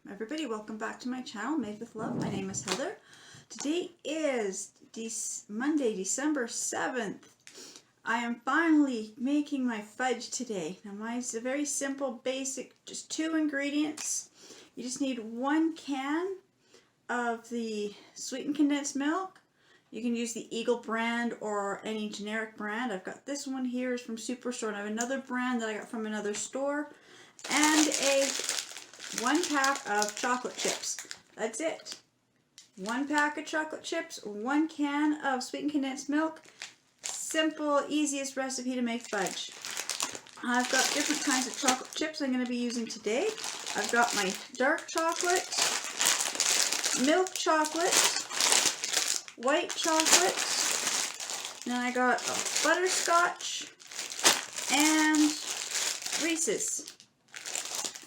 Everybody, welcome back to my channel, Made with Love. My name is Heather. Today is Monday, December 7th. I am finally making my fudge today. Now mine's a very simple, basic, just 2 ingredients. You just need 1 can of the sweetened condensed milk. You can use the Eagle brand or any generic brand. I've got this one here is from Superstore, and I have another brand that I got from another store. And 1 pack of chocolate chips. That's it. 1 pack of chocolate chips, 1 can of sweetened condensed milk. Simple, easiest recipe to make fudge. I've got different kinds of chocolate chips I'm going to be using today. I've got my dark chocolate, milk chocolate, white chocolate, then I got butterscotch, and Reese's.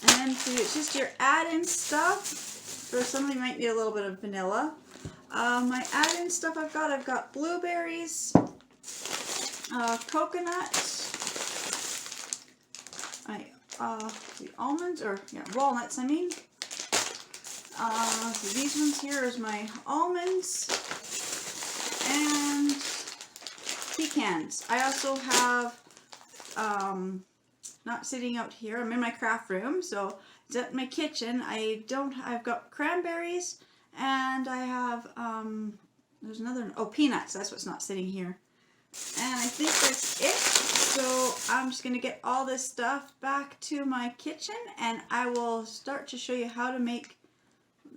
And then it's just your add-in stuff. For some of you might need a little bit of vanilla. My add-in stuff I've got blueberries, coconut, the almonds, or yeah, walnuts I mean. So these ones here is my almonds and pecans. I also have not sitting out here. I'm in my craft room, so it's at my kitchen. I've got cranberries, and I have there's another, peanuts. That's what's not sitting here. And I think that's it. So I'm just gonna get all this stuff back to my kitchen, and I will start to show you how to make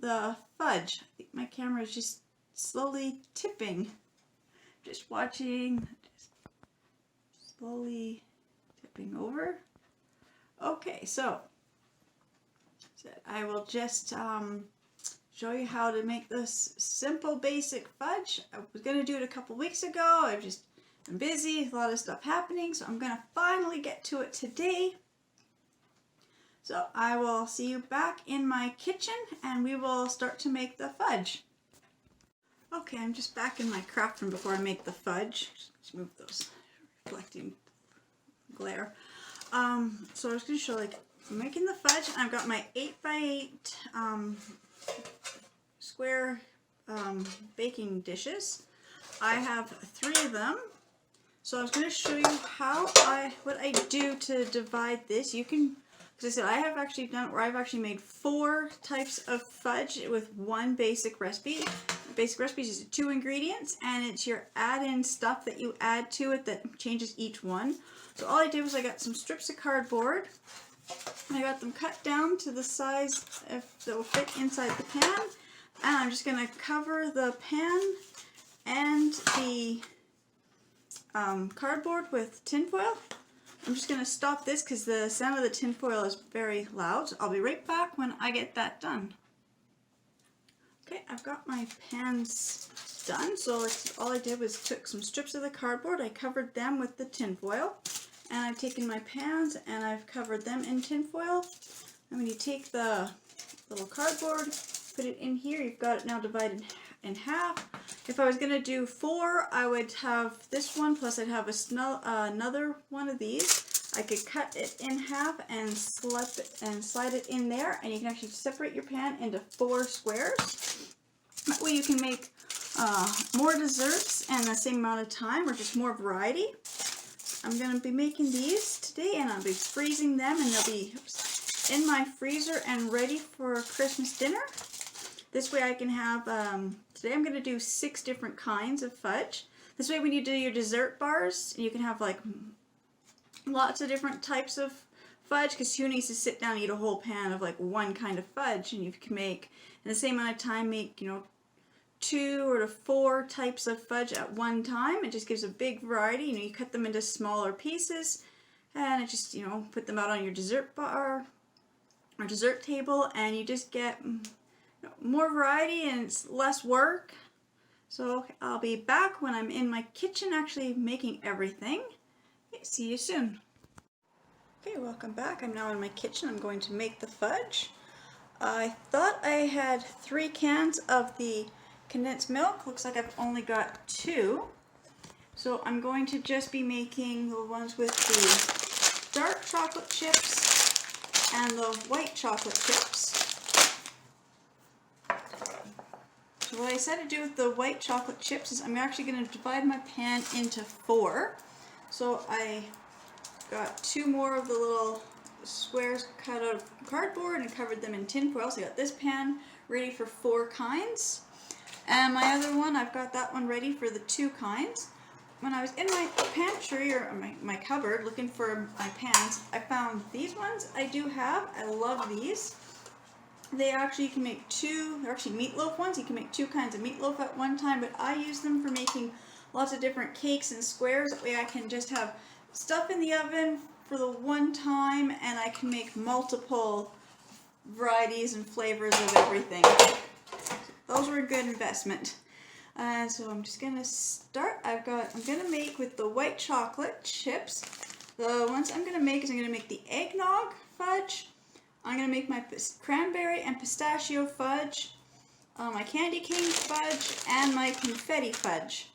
the fudge. I think my camera is just slowly tipping. Just watching, just slowly tipping over. Okay, so I will just show you how to make this simple basic fudge. I was going to do it a couple weeks ago. I've just been busy, a lot of stuff happening, so I'm going to finally get to it today. So I will see you back in my kitchen and we will start to make the fudge. Okay, I'm just back in my craft room before I make the fudge. Just move those reflecting glare. So I was going to show I'm making the fudge. I've got my 8x8 square baking dishes. I have 3 of them. So I was going to show you what I do to divide this. You can, because I said I have actually done it where I've actually made 4 types of fudge with 1 basic recipe. The basic recipe is just 2 ingredients, and it's your add-in stuff that you add to it that changes each one. So all I did was I got some strips of cardboard. I got them cut down to the size that will fit inside the pan. And I'm just going to cover the pan and the cardboard with tin foil. I'm just going to stop this because the sound of the tin foil is very loud. So I'll be right back when I get that done. Okay, I've got my pans done. So all I did was took some strips of the cardboard. I covered them with the tin foil. And I've taken my pans and I've covered them in tin foil. And when you take the little cardboard, put it in here, you've got it now divided in half. If I was going to do 4, I would have this one, plus I'd have another one of these. I could cut it in half and slide it in there, and you can actually separate your pan into 4 squares. That way you can make more desserts in the same amount of time, or just more variety. I'm going to be making these today, and I'll be freezing them, and they'll be in my freezer and ready for Christmas dinner. This way I can have, today I'm going to do 6 different kinds of fudge. This way when you do your dessert bars, you can have lots of different types of fudge, because who needs to sit down and eat a whole pan of 1 kind of fudge, and you can make, in the same amount of time, make, 2 or 4 types of fudge at one time. It just gives a big variety. You cut them into smaller pieces, and it just, put them out on your dessert bar or dessert table, and you just get more variety, and it's less work. So I'll be back when I'm in my kitchen actually making everything. Okay, see you soon. Okay, welcome back. I'm now in my kitchen. I'm going to make the fudge. I thought I had 3 cans of the condensed milk. Looks like I've only got 2. So I'm going to just be making the ones with the dark chocolate chips and the white chocolate chips. So what I decided to do with the white chocolate chips is I'm actually going to divide my pan into 4. So I got 2 more of the little squares cut out of cardboard and covered them in tin foil. So I got this pan ready for 4 kinds. And my other one, I've got that one ready for the 2 kinds. When I was in my pantry or my cupboard looking for my pans, I found these ones I do have. I love these. They actually, you can make 2, they're actually meatloaf ones. You can make 2 kinds of meatloaf at one time, but I use them for making lots of different cakes and squares. That way I can just have stuff in the oven for the one time, and I can make multiple varieties and flavors of everything. Those were a good investment. And so I'm just gonna start. I'm gonna make with the white chocolate chips. The ones I'm gonna make is I'm gonna make the eggnog fudge. I'm gonna make my cranberry and pistachio fudge, my candy cane fudge, and my confetti fudge.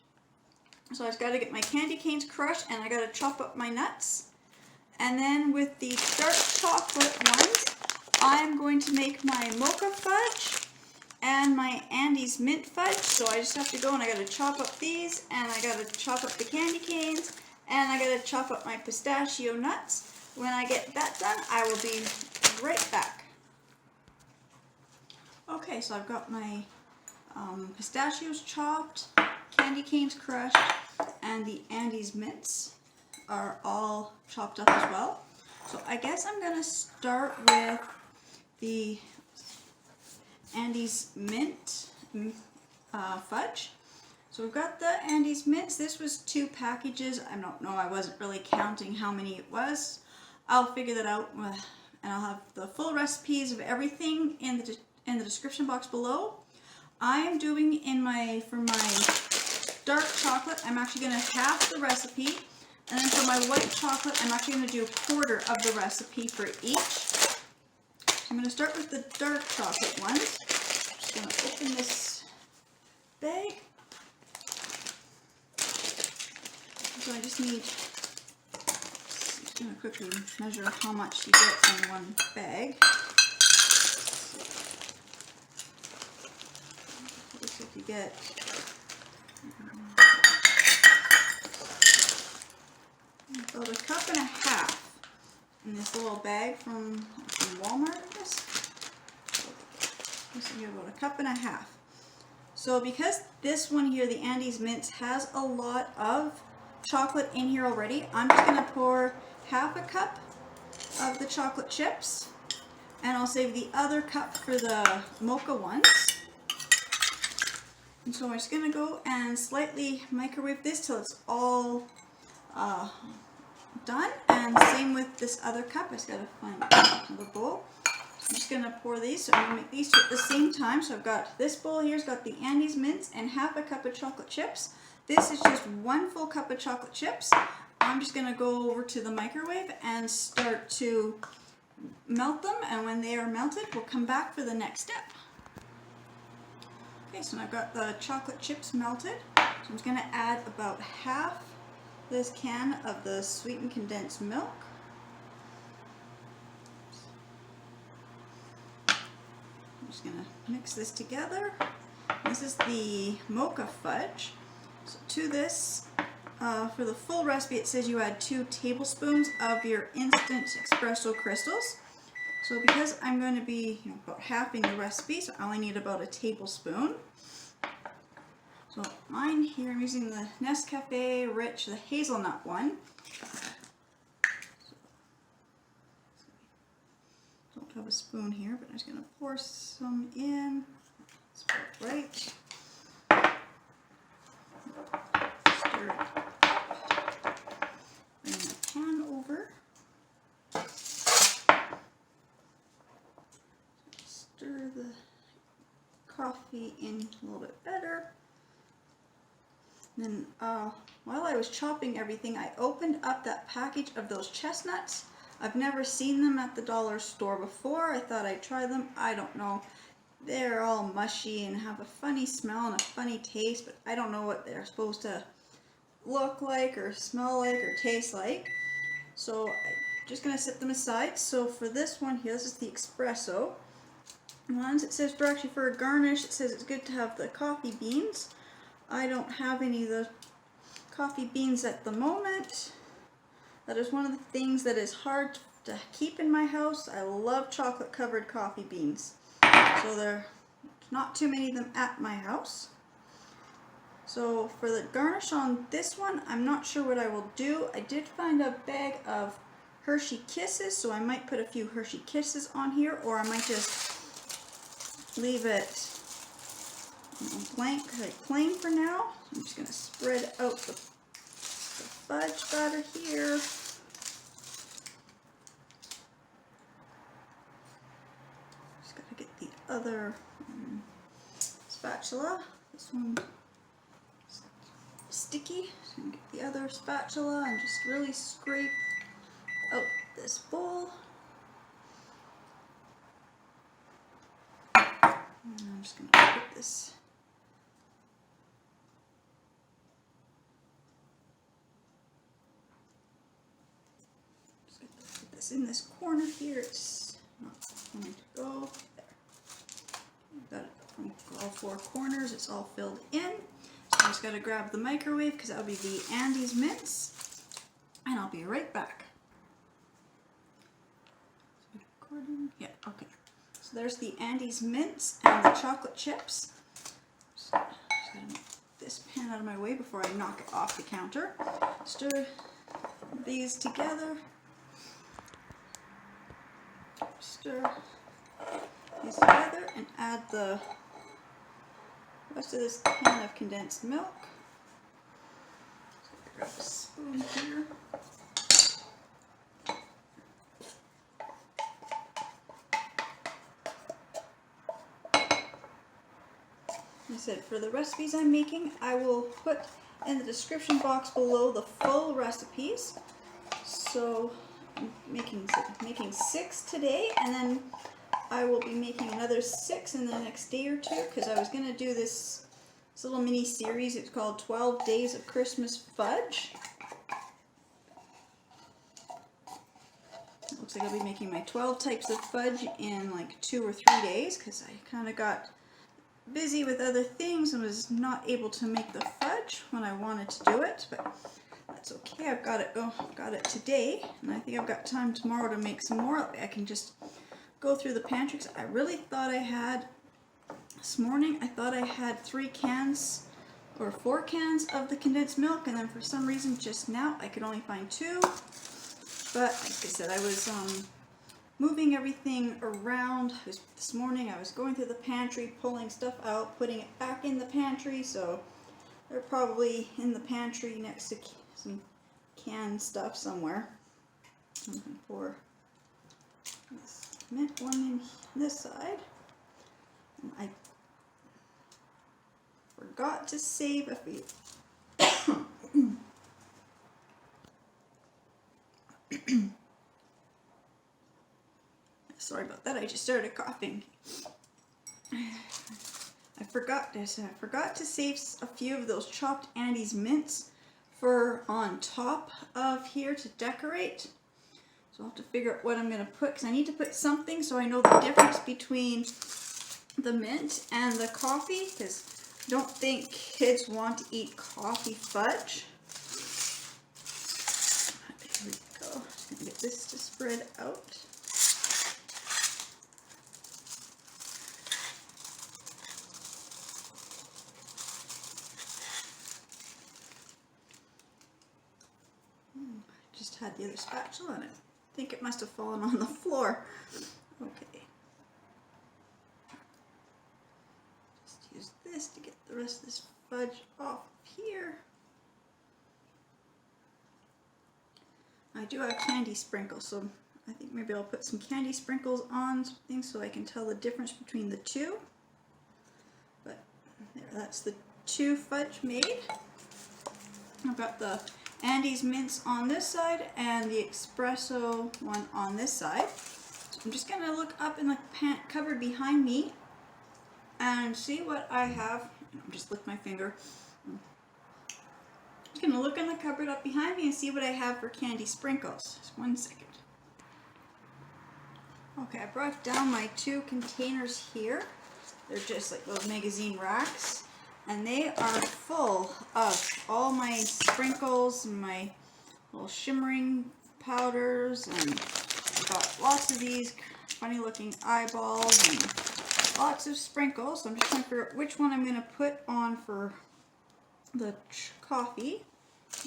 So I've got to get my candy canes crushed, and I got to chop up my nuts. And then with the dark chocolate ones, I'm going to make my mocha fudge and my Andes mint fudge. So I just have to go and I got to chop up these, and I got to chop up the candy canes, and I got to chop up my pistachio nuts. When I get that done, I will be right back. Okay, so I've got my pistachios chopped, candy canes crushed, and the Andes mints are all chopped up as well. So I guess I'm going to start with the Andes mint fudge. So we've got the Andes mints. This was 2 packages. I don't know, I wasn't really counting how many it was. I'll figure that out, and I'll have the full recipes of everything in the description box below. I am doing for my dark chocolate, I'm actually going to half the recipe, and then for my white chocolate, I'm actually going to do 1/4 of the recipe for each. So I'm going to start with the dark chocolate ones. I'm just going to open this bag. So I just need, I'm going to quickly measure how much you get in one bag. Looks like you get about 1.5 cups in this little bag from Walmart, I guess. This will get about 1.5 cups. So because this one here, the Andes Mints, has a lot of chocolate in here already, I'm just going to pour 1/2 cup of the chocolate chips, and I'll save the other cup for the mocha ones. And so I'm just going to go and slightly microwave this till it's all done. And same with this other cup. I just got to find the bowl. I'm just going to pour these. So I'm going to make these two at the same time. So I've got this bowl here's got the Andes Mints and 1/2 cup of chocolate chips. This is just 1 full cup of chocolate chips. I'm just going to go over to the microwave and start to melt them. And when they are melted, we'll come back for the next step. Okay, so I've got the chocolate chips melted. So I'm just going to add about 1/2 this can of the sweetened condensed milk. I'm just going to mix this together. This is the mocha fudge. So to this, for the full recipe, it says you add 2 tablespoons of your instant espresso crystals. So because I'm going to be about halving the recipe, so I only need about 1 tablespoon. So mine here, I'm using the Nescafe Rich, the hazelnut one. Don't have a spoon here, but I'm just going to pour some in. That's about right. Stir it up. Bring the pan over. Stir the coffee in a little bit better. Then while I was chopping everything, I opened up that package of those chestnuts. I've never seen them at the dollar store before. I thought I'd try them. I don't know. They're all mushy and have a funny smell and a funny taste, but I don't know what they're supposed to look like or smell like or taste like. So I'm just going to set them aside. So for this one here, this is the espresso. ones. It says actually for a garnish, it says it's good to have the coffee beans. I don't have any of the coffee beans at the moment. That is one of the things that is hard to keep in my house. I love chocolate covered coffee beans. So there's not too many of them at my house. So for the garnish on this one, I'm not sure what I will do. I did find a bag of Hershey Kisses, so I might put a few Hershey Kisses on here, or I might just leave it blank, like plain for now. I'm just going to spread out the fudge batter here. Just got to get the other spatula. This one is sticky. So I'm going to get the other spatula and just really scrape out this bowl. And I'm just going to put this in this corner here. It's not going to go there. Got it from all four corners. It's all filled in. So I just got to grab the microwave because that'll be the Andes mince, and I'll be right back. Yeah, okay. So there's the Andes mince and the chocolate chips. Just gotta make this pan out of my way before I knock it off the counter. Stir these together. Stir these together and add the rest of this can of condensed milk. So grab a spoon here. I said for the recipes I'm making, I will put in the description box below the full recipes. So I'm making 6 today, and then I will be making another 6 in the next day or two, because I was going to do this little mini series. It's called 12 Days of Christmas Fudge. It looks like I'll be making my 12 types of fudge in like 2 or 3 days, because I kind of got busy with other things and was not able to make the fudge when I wanted to do it, but that's okay. I've got it today, and I think I've got time tomorrow to make some more. I can just go through the pantry. I really thought I had, this morning, I thought I had 3 cans or 4 cans of the condensed milk, and then for some reason just now I could only find 2. But like I said, I was moving everything around. This morning I was going through the pantry, pulling stuff out, putting it back in the pantry, so they're probably in the pantry next to some canned stuff somewhere. I'm going to pour this mint one in this side. And I forgot to save a few. Sorry about that, I just started coughing. I forgot this. I forgot to save a few of those chopped Andes mints for on top of here to decorate. So I'll have to figure out what I'm going to put, because I need to put something so I know the difference between the mint and the coffee, because I don't think kids want to eat coffee fudge. There we go. Just going to get this to spread out. Had the other spatula in it. I think it must have fallen on the floor. Okay. Just use this to get the rest of this fudge off here. I do have candy sprinkles, so I think maybe I'll put some candy sprinkles on something so I can tell the difference between the two. But there, that's the 2 fudge made. I've got the Andes mince on this side and the espresso one on this side. So I'm just going to look up in the cupboard behind me and see what I have. Just lick my finger. I'm just going to look in the cupboard up behind me and see what I have for candy sprinkles. Just 1 second. Okay, I brought down my 2 containers here. They're just like little magazine racks, and they are full of all my sprinkles and my little shimmering powders, and I've got lots of these funny looking eyeballs and lots of sprinkles. So I'm just trying to figure out which one I'm going to put on for the coffee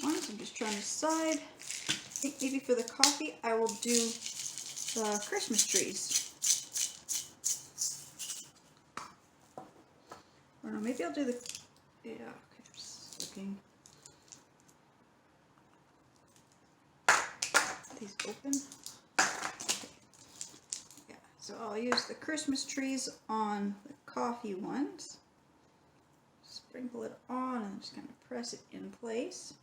one. So I'm just trying to decide. I think maybe for the coffee I will do the Christmas trees. Or no, maybe I'll do the, yeah, okay, just looking. These open. Yeah, so I'll use the Christmas trees on the coffee ones. Sprinkle it on and just kind of press it in place.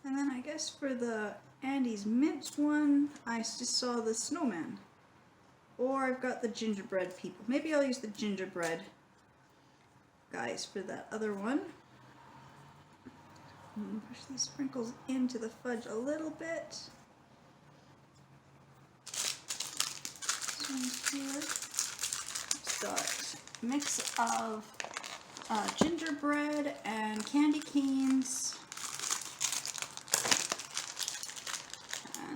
And then I guess for the Andy's Mint one, I just saw the snowman. Or I've got the gingerbread people. Maybe I'll use the gingerbread guys for that other one. Push these sprinkles into the fudge a little bit. This one's good. It's got a mix of gingerbread and candy canes.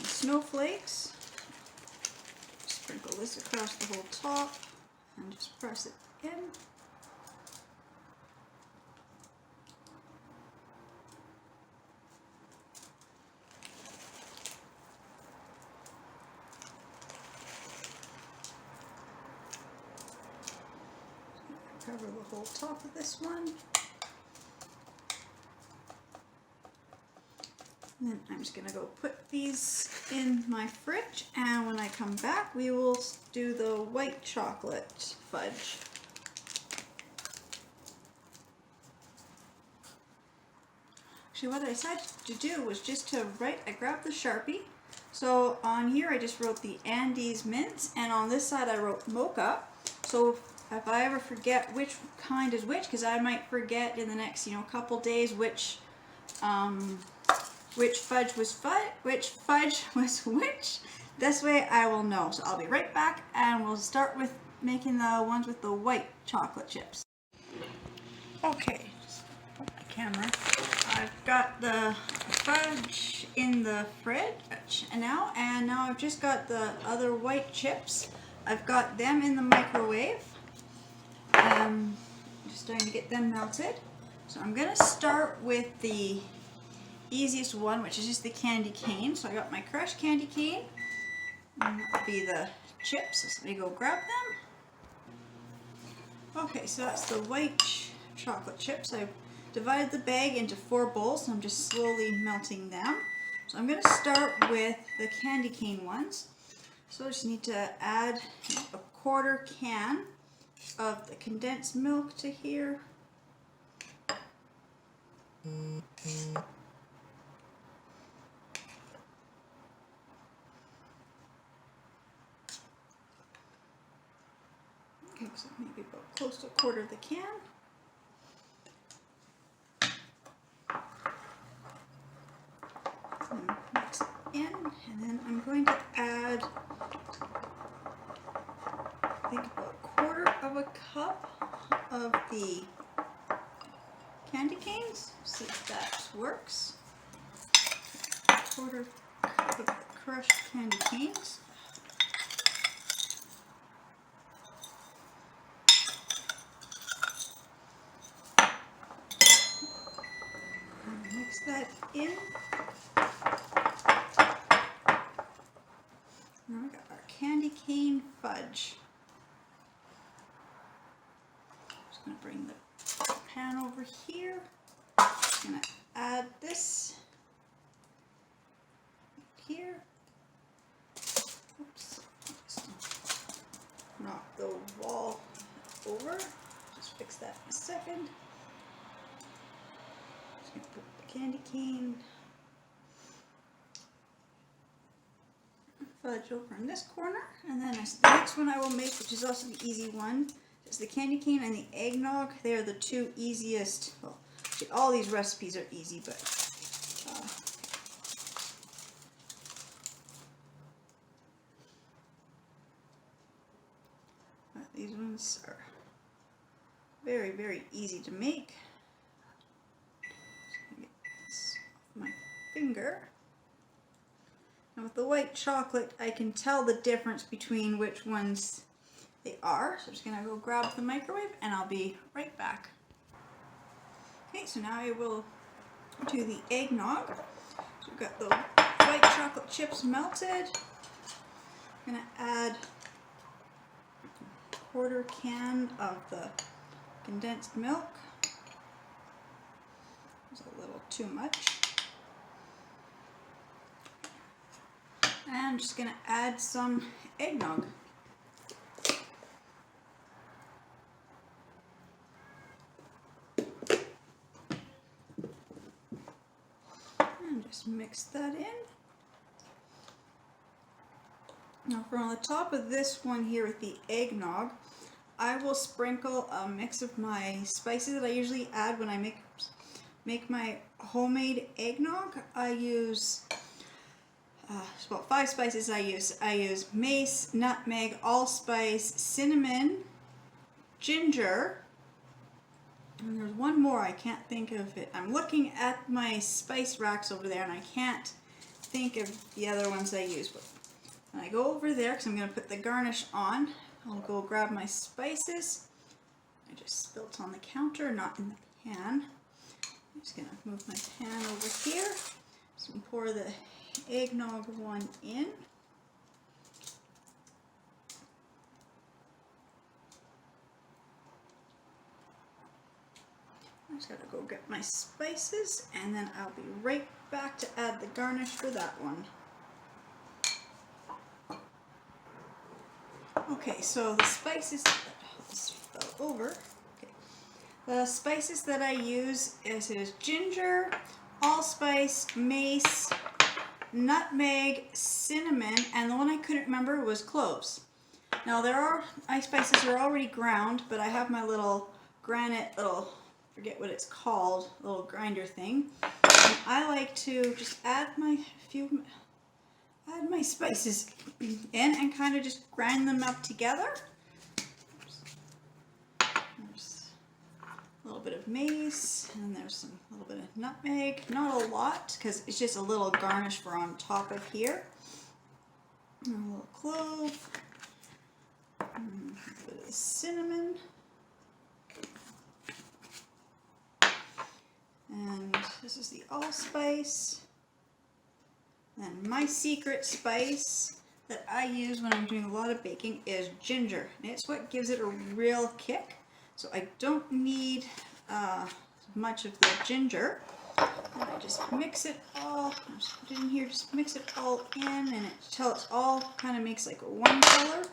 Snowflakes. Sprinkle this across the whole top and just press it in. Cover the whole top of this one. And then I'm just going to go put these in my fridge, and when I come back we will do the white chocolate fudge. Actually, what I decided to do was just to write, I grabbed the Sharpie, so on here I just wrote the Andy's Mints, and on this side I wrote MOCHA. So if I ever forget which kind is which, because I might forget in the next couple days which fudge was which, this way I will know. So I'll be right back, and we'll start with making the ones with the white chocolate chips. Okay, just put my camera. I've got the fudge in the fridge now, and now I've just got the other white chips. I've got them in the microwave. Just starting to get them melted. So I'm going to start with the easiest one, which is just the candy cane. So I got my crushed candy cane, and that will be the chips. So let me go grab them. Okay, so that's the white chocolate chips. I've divided the bag into 4 bowls, and I'm just slowly melting them. So I'm going to start with the candy cane ones. So I just need to add a 1/4 can of the condensed milk to here. Okay, so maybe about close to 1/4 of the can. And mix it in, and then I'm going to add, I think, about 1/4 of a cup of the candy canes. See if that works. 1/4 cup of the crushed candy canes. Mix that in. Now we got our candy cane fudge. Just going to bring the pan over here. Just going to add this here. Oops, just knock the wall over. Just fix that in a second. Just going to put the candy cane fudge over in this corner, and then the next one I will make, which is also the easy one, is the candy cane and the eggnog. They are the two easiest. Well, all these recipes are easy, but these ones are very, very easy to make. Just gonna get this off my finger. And with the white chocolate, I can tell the difference between which ones they are. So I'm just gonna go grab the microwave and I'll be right back. Okay, so now I will do the eggnog. So we've got the white chocolate chips melted. I'm gonna add a quarter can of the condensed milk. It's a little too much. And I'm just going to add some eggnog. And just mix that in. Now from the top of this one here with the eggnog, I will sprinkle a mix of my spices that I usually add when I make my homemade eggnog. I use about 5 spices I use. I use mace, nutmeg, allspice, cinnamon, ginger, and there's one more, I can't think of it. I'm looking at my spice racks over there and I can't think of the other ones I use. But when I go over there, because I'm going to put the garnish on, I'll go grab my spices. I just spilt on the counter, not in the pan. I'm just going to move my pan over here. So pour the eggnog one in. I just gotta go get my spices and then I'll be right back to add the garnish for that one. Okay, so the spices this fell over. Okay. The spices that I use is ginger, allspice, mace, nutmeg, cinnamon, and the one I couldn't remember was cloves. Now my spices are already ground, but I have my little granite forget what it's called, little grinder thing. And I like to just add my spices in and kind of just grind them up together. There's a little bit of mace, and there's a little bit of nutmeg. Not a lot, because it's just a little garnish for on top of here. And a little clove, and a bit of cinnamon, and this is the allspice. And my secret spice that I use when I'm doing a lot of baking is ginger. And it's what gives it a real kick. So I don't need much of the ginger. And I just mix it all, just put it in here, just mix it all in, and until it's all kind of makes like one color.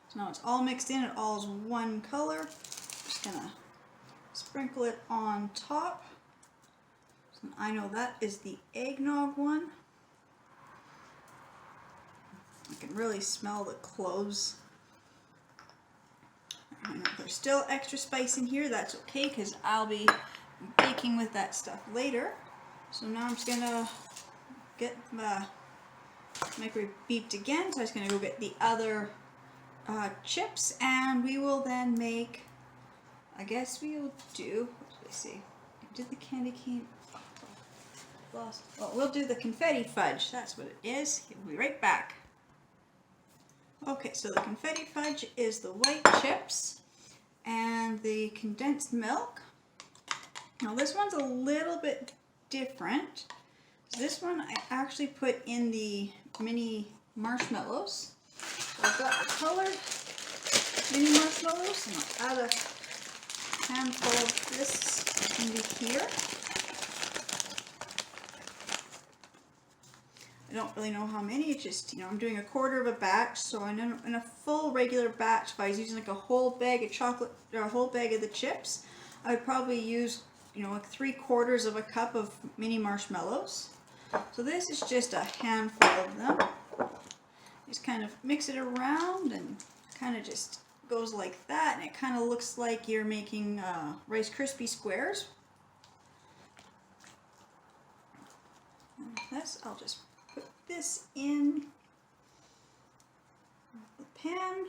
So now it's all mixed in, it all is one color. Just gonna sprinkle it on top. So I know that is the eggnog one. I can really smell the cloves. There's still extra spice in here, that's okay, because I'll be baking with that stuff later. So now I'm just gonna get the microwave beeped again, so I'm just gonna go get the other chips, and we will then make, I guess we'll do, what did I say? I did the candy cane, lost, well, we'll do the confetti fudge, that's what it is. We'll be right back. Okay, so the confetti fudge is the white chips and the condensed milk. Now this one's a little bit different. This one I actually put in the mini marshmallows. So I've got the colored mini marshmallows, and I'll add a handful of this into here. I don't really know how many, it's just, I'm doing a quarter of a batch, so in a full regular batch, if I was using like a whole bag of chocolate, or a whole bag of the chips, I would probably use, like 3/4 of a cup of mini marshmallows. So this is just a handful of them. Just kind of mix it around and kind of just goes like that, and it kind of looks like you're making Rice Krispie squares. And this, I'll just put this in the pan.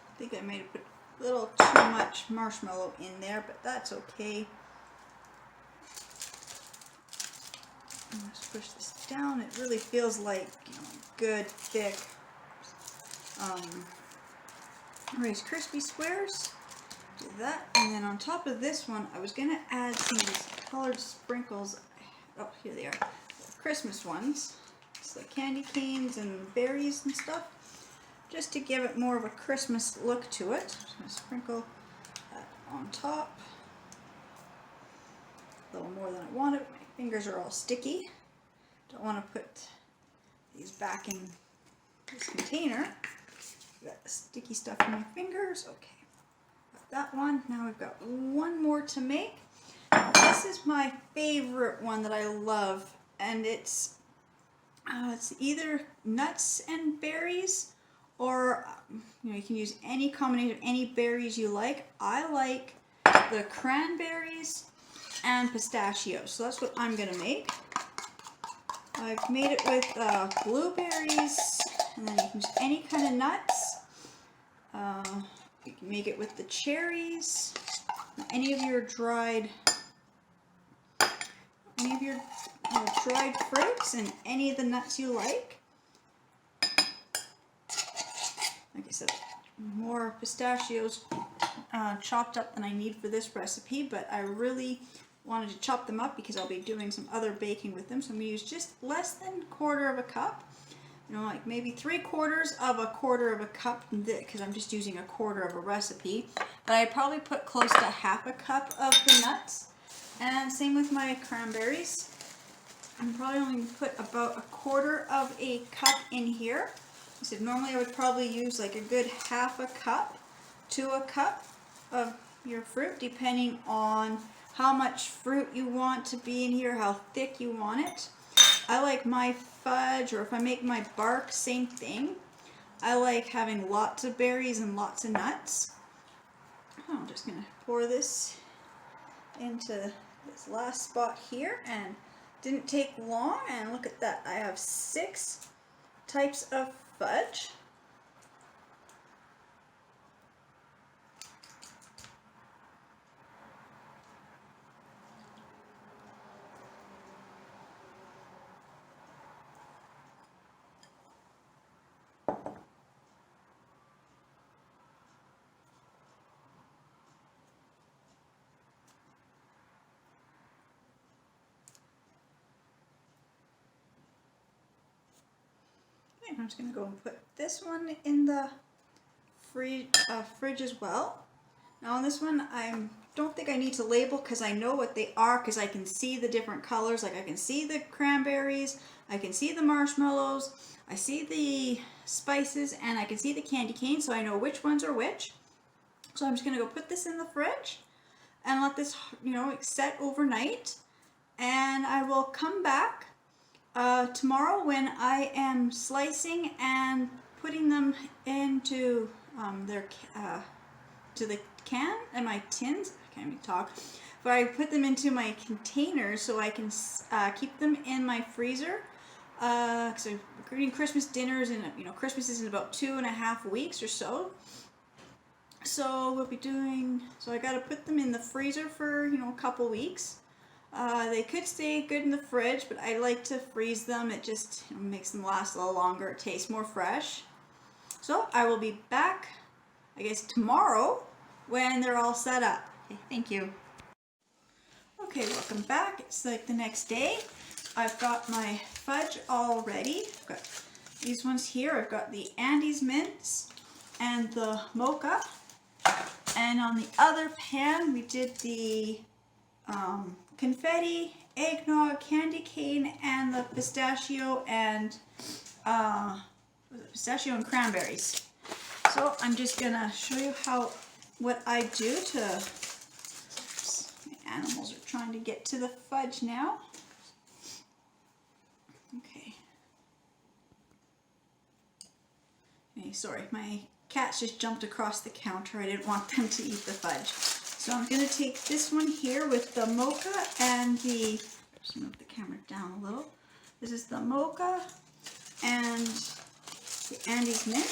I think I may have put a little too much marshmallow in there, but that's okay. Let's push this down. It really feels like, you know, good, thick Rice Krispie squares. Do that, and then on top of this one, I was gonna add some of these colored sprinkles. Oh, here they are, the Christmas ones. It's like candy canes and berries and stuff, just to give it more of a Christmas look to it. I'm just gonna sprinkle that on top. A little more than I wanted. My fingers are all sticky. Don't want to put these back in this container. Got the sticky stuff in my fingers. Okay, got that one. Now we've got one more to make. This is my favorite one that I love, and it's either nuts and berries, or you know, you can use any combination of any berries you like. I like the cranberries and pistachios, so that's what I'm gonna make. I've made it with blueberries, and then you can use any kind of nuts. You can make it with the cherries, any of your dried fruits, and any of the nuts you like. Like I said, more pistachios chopped up than I need for this recipe, but I really wanted to chop them up because I'll be doing some other baking with them. So I'm going to use just less than 1/4 of a cup. You know, like maybe 3/4 of a 1/4 of a cup, because I'm just using 1/4 of a recipe. But I probably put close to 1/2 cup of the nuts. And same with my cranberries. I'm probably only put about 1/4 of a cup in here. I said normally I would probably use like a good 1/2 cup to a cup of your fruit, depending on how much fruit you want to be in here, how thick you want it. I like my fudge, or if I make my bark, same thing. I like having lots of berries and lots of nuts. I'm just going to pour this into this last spot here, and didn't take long, and look at that. I have 6 types of fudge. I'm just going to go and put this one in the fridge as well. Now on this one, I don't think I need to label because I know what they are, because I can see the different colors. Like I can see the cranberries, I can see the marshmallows, I see the spices, and I can see the candy cane, so I know which ones are which. So I'm just going to go put this in the fridge and let this, you know, set overnight, and I will come back tomorrow when I am slicing and putting them into to the can and my tins. I can't even talk. But I put them into my containers so I can keep them in my freezer. Because I'm eating Christmas dinners, and you know, Christmas is in about 2.5 weeks or so. So we'll be doing. So I got to put them in the freezer for, you know, a couple weeks. They could stay good in the fridge, but I like to freeze them. It just, you know, makes them last a little longer. It tastes more fresh. So I will be back, I guess, tomorrow when they're all set up. Okay, thank you. Okay, welcome back. It's like the next day. I've got my fudge all ready. I've got these ones here. I've got the Andes mints and the MOCHA. And on the other pan, we did the confetti, eggnog, candy cane, and the pistachio and cranberries. So I'm just gonna show you what I do to animals are trying to get to the fudge now. Okay. Okay, sorry, my cats just jumped across the counter. I didn't want them to eat the fudge. So I'm going to take this one here with the mocha and the, just move the camera down a little. This is the mocha and the Andes mint.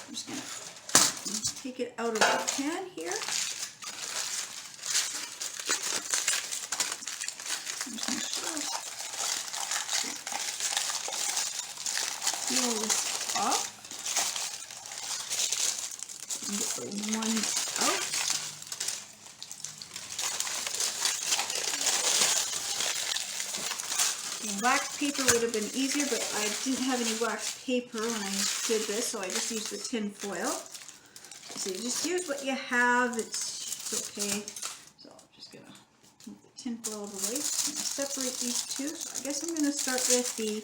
I'm just going to take it out of the pan here. I'm just going to peel this off and get the ones out. Wax paper would have been easier, but I didn't have any wax paper when I did this, so I just used the tin foil. So you just use what you have, it's okay. So I'm just going to move the tin foil out of the way. I'm going to separate these two. So I guess I'm going to start with the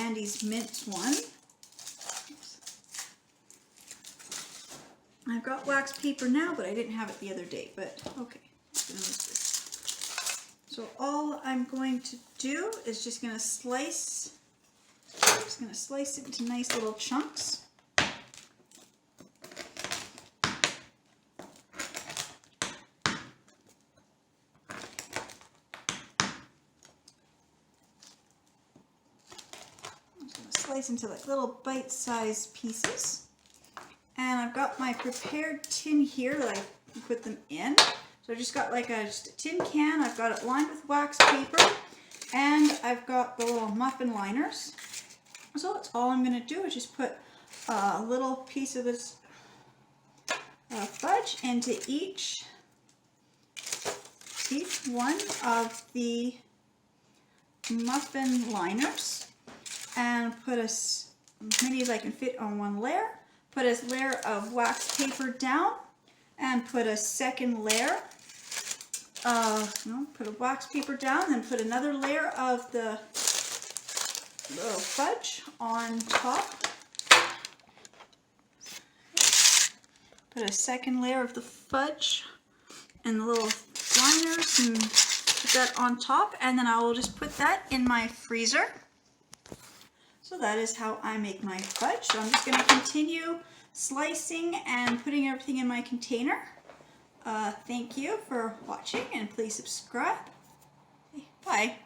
Andes mint one. Oops. I've got wax paper now, but I didn't have it the other day, but okay. I'm going to use this. So all I'm going to do is just going to slice it into nice little chunks. Slice into like little bite-sized pieces. And I've got my prepared tin here that I put them in. So I just got like just a tin can. I've got it lined with wax paper, and I've got the little muffin liners. So that's all I'm going to do is just put a little piece of this fudge into each one of the muffin liners, and put as many as I can fit on one layer. Put a layer of wax paper down, and put a second layer. Put a wax paper down, then put another layer of the little fudge on top. Put a second layer of the fudge and the little liners and put that on top, and then I will just put that in my freezer. So that is how I make my fudge. So I'm just going to continue slicing and putting everything in my container. Thank you for watching, and please subscribe. Bye.